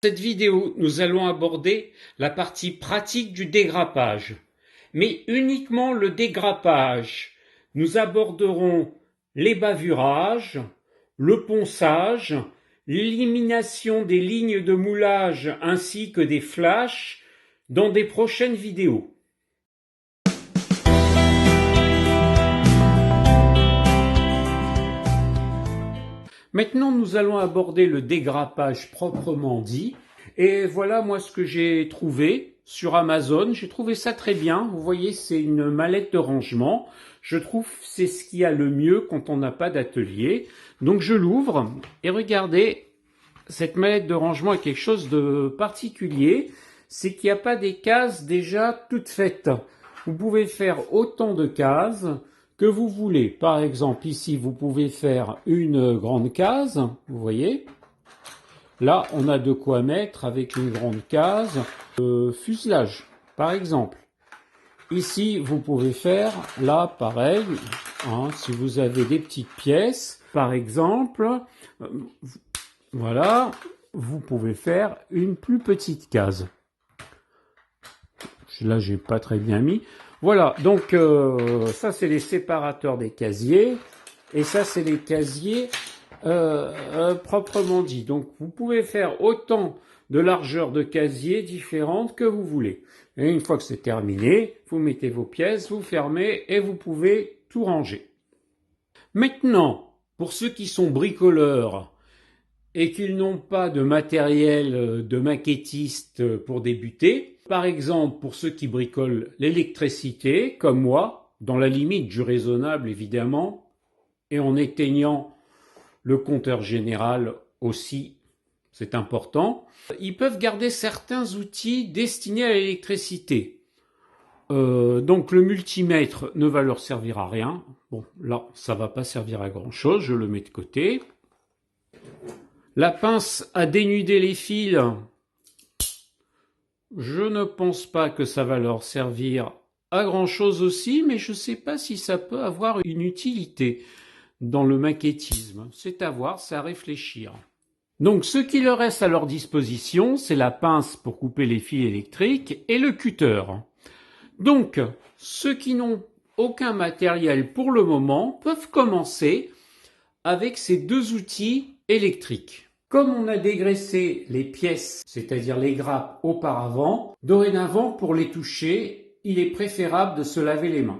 Dans cette vidéo, nous allons aborder la partie pratique du dégrappage, mais uniquement le dégrappage. Nous aborderons les bavurages, le ponçage, l'élimination des lignes de moulage ainsi que des flashs dans des prochaines vidéos. Maintenant, nous allons aborder le dégrappage proprement dit. Et voilà moi ce que j'ai trouvé sur Amazon. J'ai trouvé ça très bien. Vous voyez, c'est une mallette de rangement. Je trouve que c'est ce qu'il y a le mieux quand on n'a pas d'atelier. Donc je l'ouvre et regardez, cette mallette de rangement est quelque chose de particulier. C'est qu'il n'y a pas des cases déjà toutes faites. Vous pouvez faire autant de cases que vous voulez. Par exemple, ici, vous pouvez faire une grande case, vous voyez. Là, on a de quoi mettre avec une grande case fuselage, par exemple. Ici, vous pouvez faire, là, pareil, si vous avez des petites pièces, par exemple, voilà, vous pouvez faire une plus petite case. Là, j'ai pas très bien mis. Voilà, donc ça c'est les séparateurs des casiers et ça c'est les casiers proprement dit. Donc vous pouvez faire autant de largeur de casier différentes que vous voulez. Et une fois que c'est terminé, vous mettez vos pièces, vous fermez et vous pouvez tout ranger. Maintenant, pour ceux qui sont bricoleurs et qu'ils n'ont pas de matériel de maquettiste pour débuter, par exemple pour ceux qui bricolent l'électricité, comme moi, dans la limite du raisonnable évidemment, et en éteignant le compteur général aussi, c'est important, ils peuvent garder certains outils destinés à l'électricité. Donc le multimètre ne va leur servir à rien. Bon, là, ça va pas servir à grand chose, je le mets de côté. La pince à dénuder les fils, je ne pense pas que ça va leur servir à grand chose aussi, mais je ne sais pas si ça peut avoir une utilité dans le maquettisme. C'est à voir, c'est à réfléchir. Donc ce qui leur reste à leur disposition, c'est la pince pour couper les fils électriques et le cutter. Donc ceux qui n'ont aucun matériel pour le moment peuvent commencer avec ces deux outils électriques. Comme on a dégraissé les pièces, c'est-à-dire les grappes auparavant, dorénavant pour les toucher, il est préférable de se laver les mains.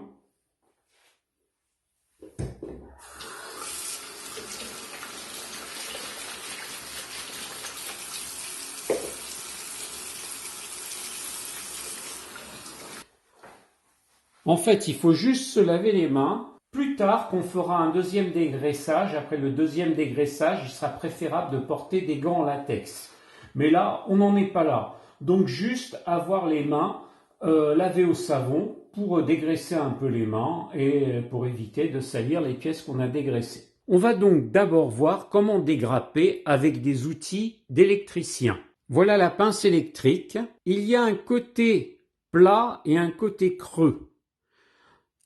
En fait, il faut juste se laver les mains. Plus tard, qu'on fera un deuxième dégraissage, après le deuxième dégraissage, il sera préférable de porter des gants en latex. Mais là, on n'en est pas là. Donc juste avoir les mains lavées au savon pour dégraisser un peu les mains et pour éviter de salir les pièces qu'on a dégraissées. On va donc d'abord voir comment dégrapper avec des outils d'électricien. Voilà la pince électrique. Il y a un côté plat et un côté creux.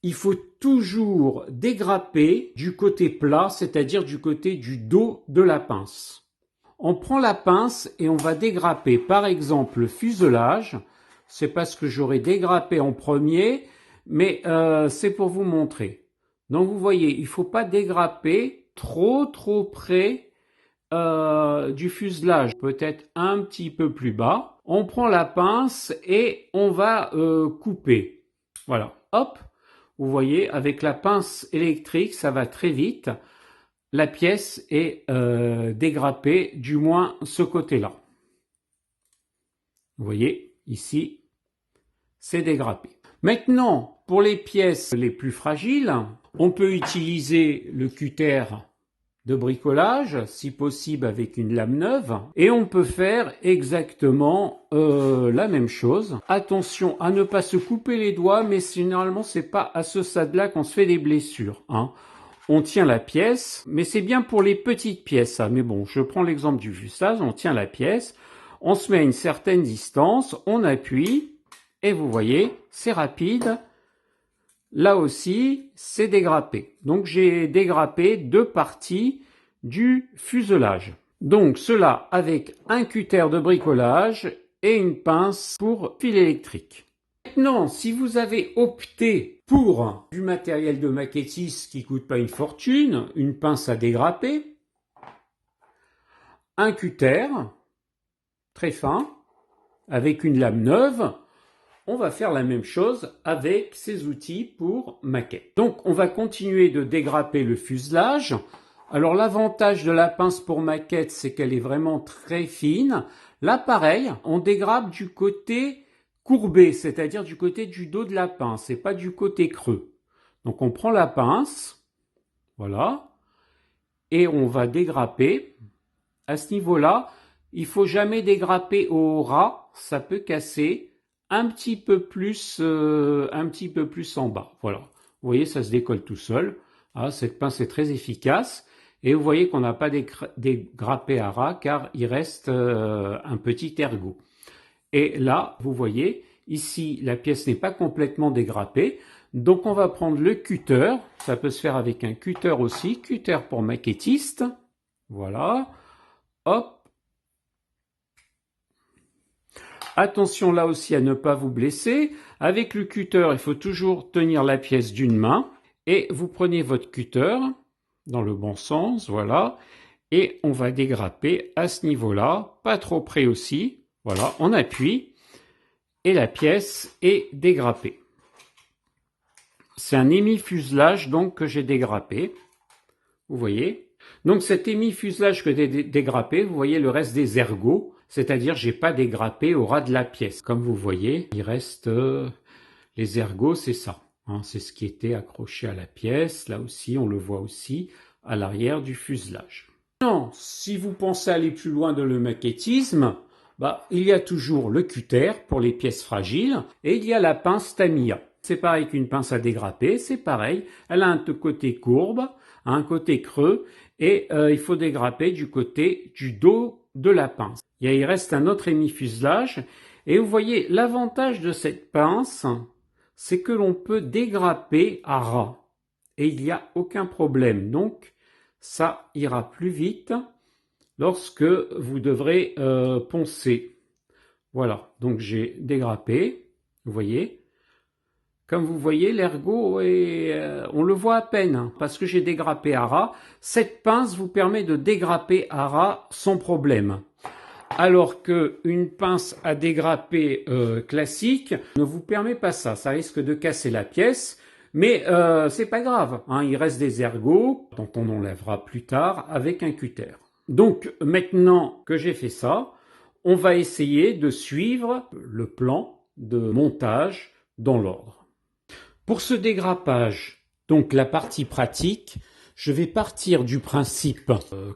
Il faut toujours dégrapper du côté plat, c'est-à-dire du côté du dos de la pince. On prend la pince et on va dégrapper par exemple le fuselage. C'est pas ce que j'aurais dégrappé en premier, mais c'est pour vous montrer. Donc vous voyez, il ne faut pas dégrapper trop près du fuselage, peut-être un petit peu plus bas. On prend la pince et on va couper. Voilà, hop. Vous voyez, avec la pince électrique, ça va très vite. La pièce est dégrappée, du moins ce côté-là. Vous voyez, ici, c'est dégrappé. Maintenant, pour les pièces les plus fragiles, on peut utiliser le cutter de bricolage, si possible avec une lame neuve, et on peut faire exactement la même chose. Attention à ne pas se couper les doigts, mais généralement c'est pas à ce stade-là qu'on se fait des blessures. On tient la pièce, mais c'est bien pour les petites pièces, ça. Mais bon, je prends l'exemple du fuselage, on tient la pièce, on se met à une certaine distance, on appuie, et vous voyez, c'est rapide. Là aussi, c'est dégrappé. Donc j'ai dégrappé deux parties du fuselage. Donc cela avec un cutter de bricolage et une pince pour fil électrique. Maintenant, si vous avez opté pour du matériel de maquettiste qui ne coûte pas une fortune, une pince à dégrapper, un cutter très fin avec une lame neuve, on va faire la même chose avec ces outils pour maquette. Donc on va continuer de dégrapper le fuselage. Alors l'avantage de la pince pour maquette, c'est qu'elle est vraiment très fine. Là pareil, on dégrappe du côté courbé, c'est-à-dire du côté du dos de la pince et pas du côté creux. Donc on prend la pince, voilà, et on va dégrapper. À ce niveau-là, il faut jamais dégrapper au ras, ça peut casser. Un petit peu plus en bas. Voilà. Vous voyez, ça se décolle tout seul. Ah, cette pince est très efficace. Et vous voyez qu'on n'a pas dégrappé à ras car il reste un petit ergot. Et là, vous voyez, ici, la pièce n'est pas complètement dégrappée. Donc, on va prendre le cutter. Ça peut se faire avec un cutter aussi. Cutter pour maquettiste. Voilà. Hop. Attention là aussi à ne pas vous blesser. Avec le cutter, il faut toujours tenir la pièce d'une main. Et vous prenez votre cutter dans le bon sens, voilà. Et on va dégrapper à ce niveau-là, pas trop près aussi. Voilà, on appuie et la pièce est dégrappée. C'est un émi-fuselage donc que j'ai dégrappé. Vous voyez. Donc cet émi-fuselage que j'ai dégrappé, vous voyez le reste des ergots. C'est-à-dire, j'ai pas dégrappé au ras de la pièce. Comme vous voyez, il reste les ergots, c'est ça. Hein, c'est ce qui était accroché à la pièce. Là aussi, on le voit aussi à l'arrière du fuselage. Non, si vous pensez aller plus loin dans le maquettisme, il y a toujours le cutter pour les pièces fragiles et il y a la pince Tamiya. C'est pareil qu'une pince à dégrapper, c'est pareil. Elle a un côté courbe, un côté creux et il faut dégrapper du côté du dos de la pince. Il reste un autre émi-fuselage et vous voyez l'avantage de cette pince, c'est que l'on peut dégrapper à ras et il n'y a aucun problème. Donc ça ira plus vite lorsque vous devrez poncer. Voilà, donc j'ai dégrappé, vous voyez. Comme vous voyez, l'ergot, on le voit à peine, hein, parce que j'ai dégrappé à ras. Cette pince vous permet de dégrapper à ras sans problème. Alors qu'une pince à dégrapper classique ne vous permet pas ça. Ça risque de casser la pièce, mais c'est pas grave. Hein, il reste des ergots dont on enlèvera plus tard avec un cutter. Donc maintenant que j'ai fait ça, on va essayer de suivre le plan de montage dans l'ordre. Pour ce dégrappage, donc la partie pratique, je vais partir du principe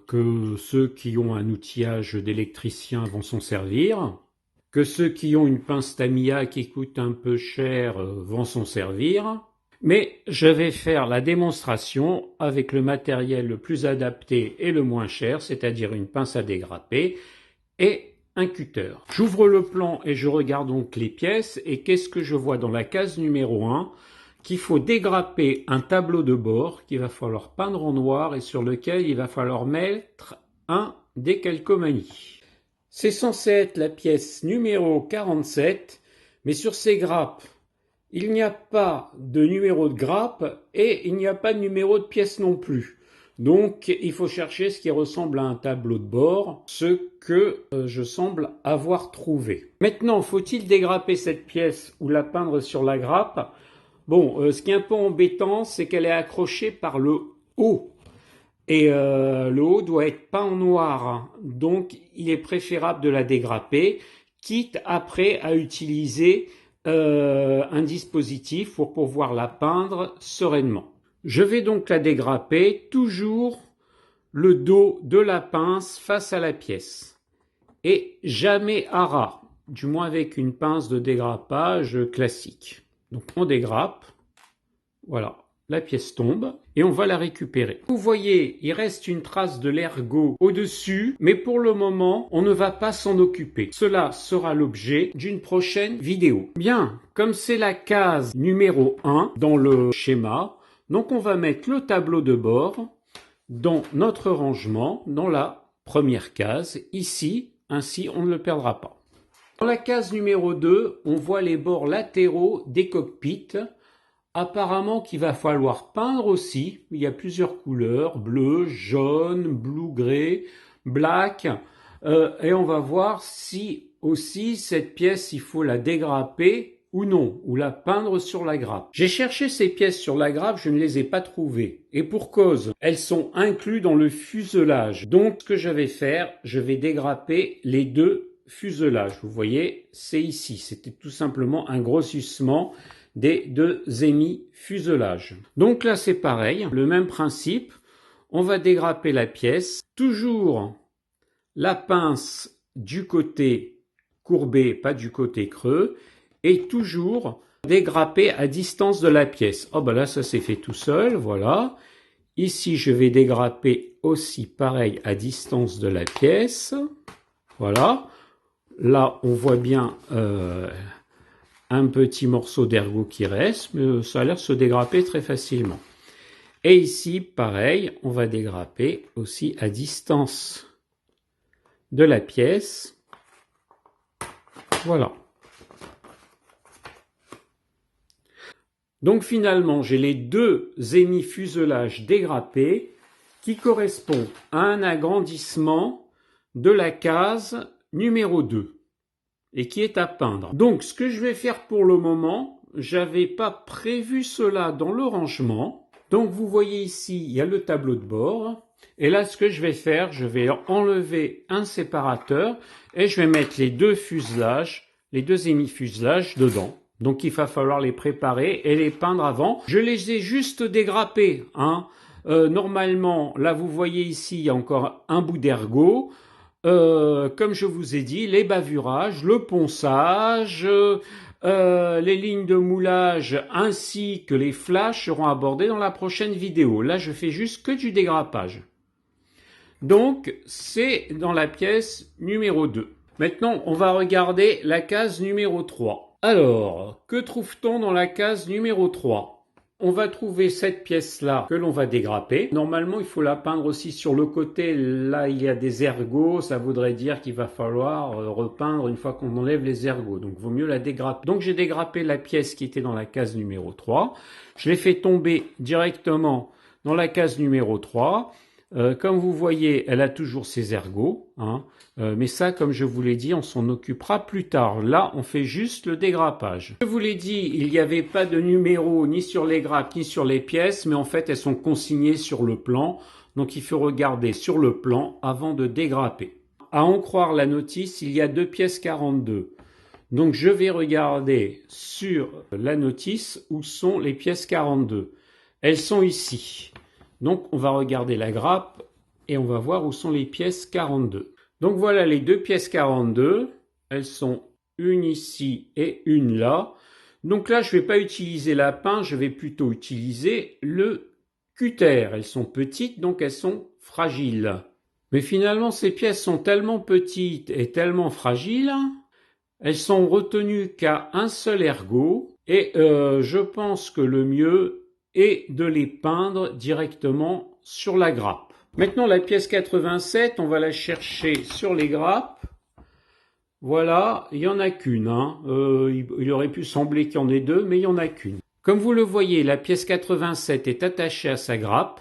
que ceux qui ont un outillage d'électricien vont s'en servir, que ceux qui ont une pince Tamiya qui coûte un peu cher vont s'en servir, mais je vais faire la démonstration avec le matériel le plus adapté et le moins cher, c'est-à-dire une pince à dégrapper et un cutter. J'ouvre le plan et je regarde donc les pièces et qu'est-ce que je vois dans la case numéro 1 ? Qu'il faut dégrapper un tableau de bord qu'il va falloir peindre en noir et sur lequel il va falloir mettre un décalcomanie. C'est censé être la pièce numéro 47, mais sur ces grappes, il n'y a pas de numéro de grappe et il n'y a pas de numéro de pièce non plus. Donc il faut chercher ce qui ressemble à un tableau de bord, ce que je semble avoir trouvé. Maintenant, faut-il dégrapper cette pièce ou la peindre sur la grappe ? Bon, ce qui est un peu embêtant, c'est qu'elle est accrochée par le haut. Et le haut doit être peint en noir. Donc, il est préférable de la dégrapper, quitte après à utiliser un dispositif pour pouvoir la peindre sereinement. Je vais donc la dégrapper, toujours le dos de la pince face à la pièce. Et jamais à ras, du moins avec une pince de dégrappage classique. Donc on dégrappe, voilà, la pièce tombe et on va la récupérer. Vous voyez, il reste une trace de l'ergot au-dessus, mais pour le moment, on ne va pas s'en occuper. Cela sera l'objet d'une prochaine vidéo. Bien, comme c'est la case numéro 1 dans le schéma, donc on va mettre le tableau de bord dans notre rangement, dans la première case, ici, ainsi on ne le perdra pas. Dans la case numéro 2, on voit les bords latéraux des cockpits. Apparemment qu'il va falloir peindre aussi. Il y a plusieurs couleurs, bleu, jaune, blue grey, black. Et on va voir si aussi cette pièce, il faut la dégrapper ou non, ou la peindre sur la grappe. J'ai cherché ces pièces sur la grappe, je ne les ai pas trouvées. Et pour cause, elles sont incluses dans le fuselage. Donc ce que je vais faire, je vais dégrapper les deux fuselages. Vous voyez, c'est ici. C'était tout simplement un grossissement des deux hémi-fuselages. Donc là, c'est pareil, le même principe. On va dégrapper la pièce. Toujours la pince du côté courbé, pas du côté creux. Et toujours dégrapper à distance de la pièce. Oh ben là, ça s'est fait tout seul, voilà. Ici, je vais dégrapper aussi pareil à distance de la pièce. Voilà. Là, on voit bien un petit morceau d'ergot qui reste, mais ça a l'air de se dégrapper très facilement. Et ici, pareil, on va dégrapper aussi à distance de la pièce. Voilà. Donc finalement, j'ai les deux hémi-fuselages dégrappés qui correspondent à un agrandissement de la case numéro 2. Et qui est à peindre. Donc, ce que je vais faire pour le moment, j'avais pas prévu cela dans le rangement. Donc, vous voyez ici, il y a le tableau de bord. Et là, ce que je vais faire, je vais enlever un séparateur et je vais mettre les deux fuselages, les deux hémi-fuselages dedans. Donc, il va falloir les préparer et les peindre avant. Je les ai juste dégrappés, hein. Normalement, là, vous voyez ici, il y a encore un bout d'ergot. Comme je vous ai dit, les bavurages, le ponçage, les lignes de moulage ainsi que les flashs seront abordés dans la prochaine vidéo. Là, je fais juste que du dégrappage. Donc, c'est dans la pièce numéro 2. Maintenant, on va regarder la case numéro 3. Alors, que trouve-t-on dans la case numéro 3 ? On va trouver cette pièce-là que l'on va dégrapper. Normalement, il faut la peindre aussi sur le côté. Là, il y a des ergots. Ça voudrait dire qu'il va falloir repeindre une fois qu'on enlève les ergots. Donc, il vaut mieux la dégrapper. Donc, j'ai dégrappé la pièce qui était dans la case numéro 3. Je l'ai fait tomber directement dans la case numéro 3. Comme vous voyez, elle a toujours ses ergots, hein. Mais ça, comme je vous l'ai dit, on s'en occupera plus tard. Là, on fait juste le dégrappage. Je vous l'ai dit, il n'y avait pas de numéro ni sur les grappes ni sur les pièces, mais en fait, elles sont consignées sur le plan. Donc, il faut regarder sur le plan avant de dégrapper. À en croire la notice, il y a 2 pièces 42. Donc, je vais regarder sur la notice où sont les pièces 42. Elles sont ici. Donc, on va regarder la grappe et on va voir où sont les pièces 42. Donc, voilà les 2 pièces 42. Elles sont une ici et une là. Donc là, je ne vais pas utiliser la pince, je vais plutôt utiliser le cutter. Elles sont petites, donc elles sont fragiles. Mais finalement, ces pièces sont tellement petites et tellement fragiles, elles sont retenues qu'à un seul ergot. Et je pense que le mieux et de les peindre directement sur la grappe. Maintenant, la pièce 87, on va la chercher sur les grappes. Voilà, il n'y en a qu'une. Hein. Il aurait pu sembler qu'il y en ait 2, mais il n'y en a qu'une. Comme vous le voyez, la pièce 87 est attachée à sa grappe.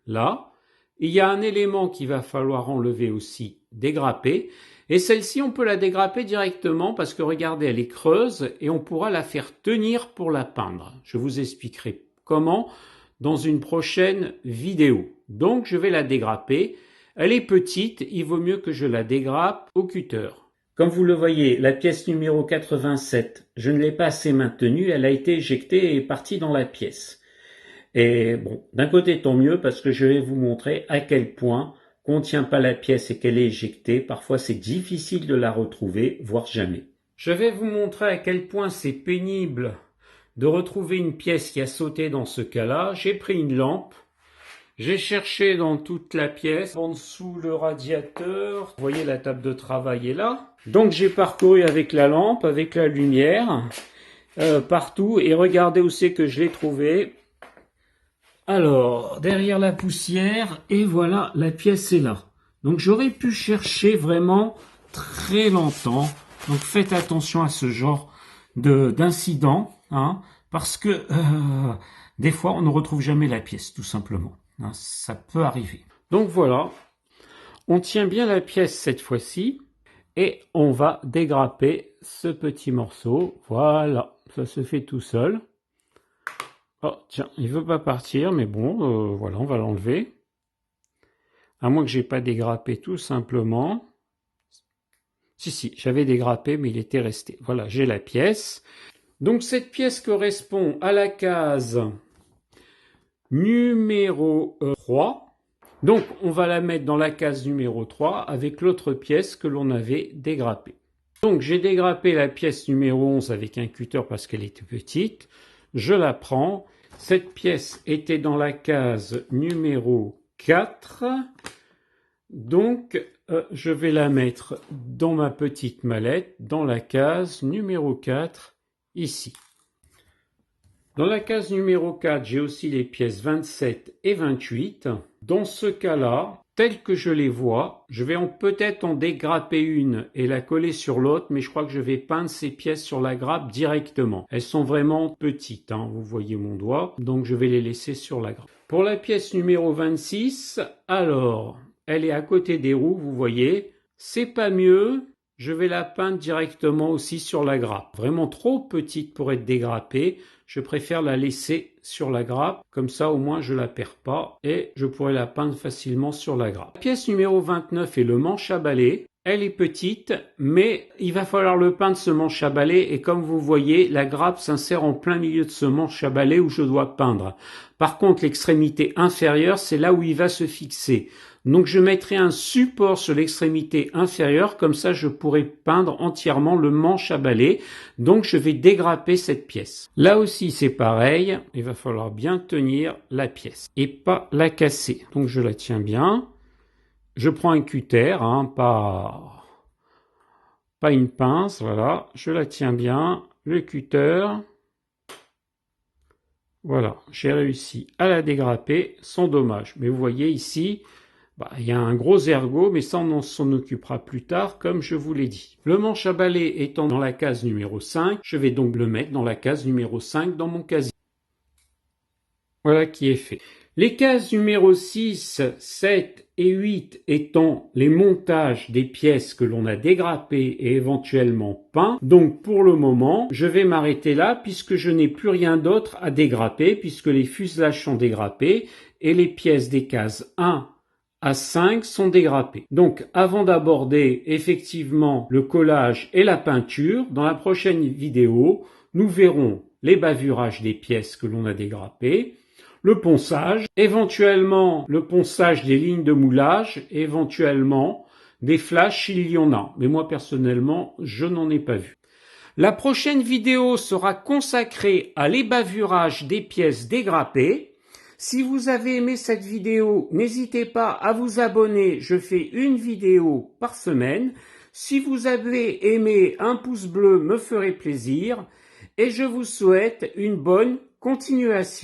Là. Il y a un élément qu'il va falloir enlever aussi, dégrapper. Et celle-ci, on peut la dégrapper directement parce que regardez, elle est creuse et on pourra la faire tenir pour la peindre. Je vous expliquerai comment dans une prochaine vidéo. Donc, je vais la dégrapper. Elle est petite, il vaut mieux que je la dégrappe au cutter. Comme vous le voyez, la pièce numéro 87, je ne l'ai pas assez maintenue, elle a été éjectée et est partie dans la pièce. Et bon, d'un côté tant mieux parce que je vais vous montrer à quel point qu'on ne tient pas la pièce et qu'elle est éjectée. Parfois c'est difficile de la retrouver, voire jamais. Je vais vous montrer à quel point c'est pénible de retrouver une pièce qui a sauté dans ce cas-là. J'ai pris une lampe, j'ai cherché dans toute la pièce, en dessous le radiateur. Vous voyez la table de travail est là. Donc j'ai parcouru avec la lampe, avec la lumière, partout et regardez où c'est que je l'ai trouvé. Alors, derrière la poussière, et voilà, la pièce est là. Donc j'aurais pu chercher vraiment très longtemps. Donc faites attention à ce genre d'incident, hein, parce que des fois on ne retrouve jamais la pièce, tout simplement. Hein, ça peut arriver. Donc voilà, on tient bien la pièce cette fois-ci et on va dégrapper ce petit morceau. Voilà, ça se fait tout seul. Oh tiens, il veut pas partir, mais bon, voilà, on va l'enlever. À moins que j'ai pas dégrappé tout simplement. Si, j'avais dégrappé, mais il était resté. Voilà, j'ai la pièce. Donc cette pièce correspond à la case numéro 3. Donc on va la mettre dans la case numéro 3 avec l'autre pièce que l'on avait dégrappée. Donc j'ai dégrappé la pièce numéro 11 avec un cutter parce qu'elle était petite. Je la prends. Cette pièce était dans la case numéro 4. Donc je vais la mettre dans ma petite mallette, dans la case numéro 4, ici. Dans la case numéro 4, j'ai aussi les pièces 27 et 28. Dans ce cas-là, tel que je les vois, je vais peut-être en dégrapper une et la coller sur l'autre, mais je crois que je vais peindre ces pièces sur la grappe directement. Elles sont vraiment petites, hein, vous voyez mon doigt, donc je vais les laisser sur la grappe. Pour la pièce numéro 26, alors, elle est à côté des roues, vous voyez, c'est pas mieux. Je vais la peindre directement aussi sur la grappe. Vraiment trop petite pour être dégrappée. Je préfère la laisser sur la grappe. Comme ça, au moins, je la perds pas et je pourrai la peindre facilement sur la grappe. La pièce numéro 29 est le manche à balai. Elle est petite, mais il va falloir le peindre ce manche à balai et comme vous voyez, la grappe s'insère en plein milieu de ce manche à balai où je dois peindre. Par contre, l'extrémité inférieure, c'est là où il va se fixer. Donc je mettrai un support sur l'extrémité inférieure, comme ça je pourrai peindre entièrement le manche à balai. Donc je vais dégrapper cette pièce. Là aussi c'est pareil, il va falloir bien tenir la pièce et pas la casser. Donc je la tiens bien. Je prends un cutter, hein, pas une pince, voilà. Je la tiens bien, le cutter. Voilà, j'ai réussi à la dégrapper sans dommage. Mais vous voyez ici, il y a un gros ergot, mais ça on s'en occupera plus tard, comme je vous l'ai dit. Le manche à balai étant dans la case numéro 5, je vais donc le mettre dans la case numéro 5 dans mon casier. Voilà qui est fait. Les cases numéro 6, 7 et 8 étant les montages des pièces que l'on a dégrappées et éventuellement peints. Donc pour le moment, je vais m'arrêter là puisque je n'ai plus rien d'autre à dégrapper puisque les fuselages sont dégrappés et les pièces des cases 1 à 5 sont dégrappées. Donc avant d'aborder effectivement le collage et la peinture, dans la prochaine vidéo, nous verrons les bavurages des pièces que l'on a dégrappées, le ponçage, éventuellement le ponçage des lignes de moulage, éventuellement des flashs s'il y en a. Mais moi personnellement, je n'en ai pas vu. La prochaine vidéo sera consacrée à l'ébavurage des pièces dégrappées. Si vous avez aimé cette vidéo, n'hésitez pas à vous abonner, je fais une vidéo par semaine. Si vous avez aimé, un pouce bleu me ferait plaisir et je vous souhaite une bonne continuation.